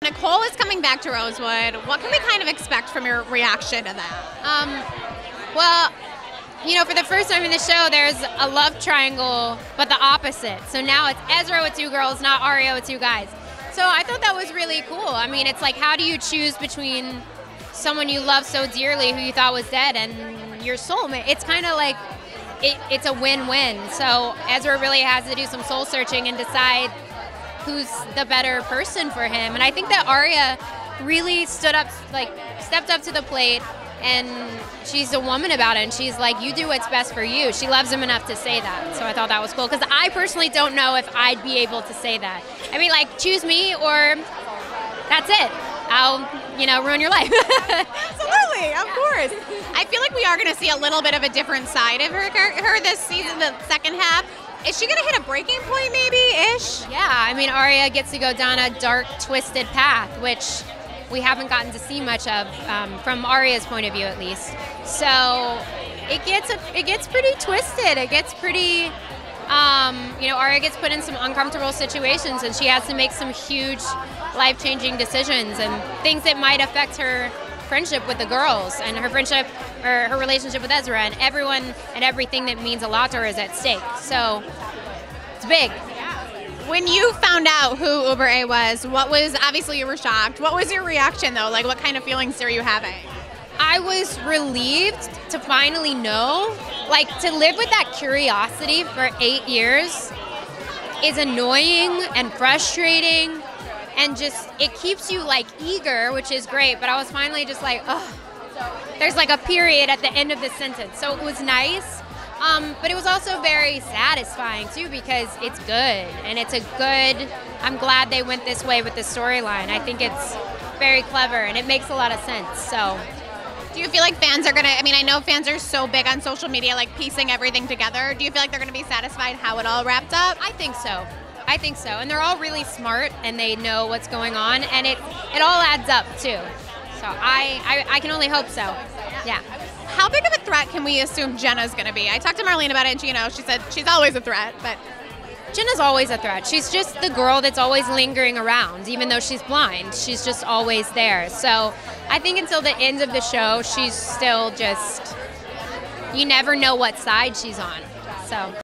Nicole is coming back to Rosewood. What can we kind of expect from your reaction to that? Well, for the first time in the show, there's a love triangle, but the opposite. So now it's Ezra with 2 girls, not Aria with 2 guys. So I thought that was really cool. I mean, it's like, how do you choose between someone you love so dearly who you thought was dead and your soulmate? It's kind of like, it's a win-win. So Ezra really has to do some soul searching and decide who's the better person for him. And I think that Aria really stepped up to the plate, and she's a woman about it, and she's like, you do what's best for you. She loves him enough to say that. So I thought that was cool, because I personally don't know if I'd be able to say that. I mean, like, choose me or that's it. I'll, ruin your life. Absolutely, of course. I feel like we are going to see a little bit of a different side of her this season, the second half. Is she going to hit a breaking point, maybe-ish? Yeah, I mean, Aria gets to go down a dark, twisted path, which we haven't gotten to see much of from Aria's point of view, at least. So it gets pretty twisted. It gets pretty, Aria gets put in some uncomfortable situations, and she has to make some huge life-changing decisions and things that might affect her friendship with the girls and her friendship or her relationship with Ezra, and everyone and everything that means a lot to her is at stake. So it's big. When you found out who Uber A was, obviously you were shocked. What was your reaction though? Like, what kind of feelings are you having? I was relieved to finally know. Like, to live with that curiosity for 8 years is annoying and frustrating, and just, it keeps you like eager, which is great, but I was finally just like, oh, there's like a period at the end of the sentence. So it was nice. But it was also very satisfying too, because it's good, and I'm glad they went this way with the storyline. I think it's very clever, and it makes a lot of sense. So, do you feel like fans are I know fans are so big on social media, like piecing everything together. Do you feel like they're gonna be satisfied how it all wrapped up? I think so, and they're all really smart, and they know what's going on, and it all adds up too. So I can only hope so. Yeah. How big of a threat can we assume Jenna's going to be? I talked to Marlene about it, and she said she's always a threat, but Jenna's always a threat. She's just the girl that's always lingering around, even though she's blind. She's just always there. So I think until the end of the show, she's still just, you never know what side she's on. So.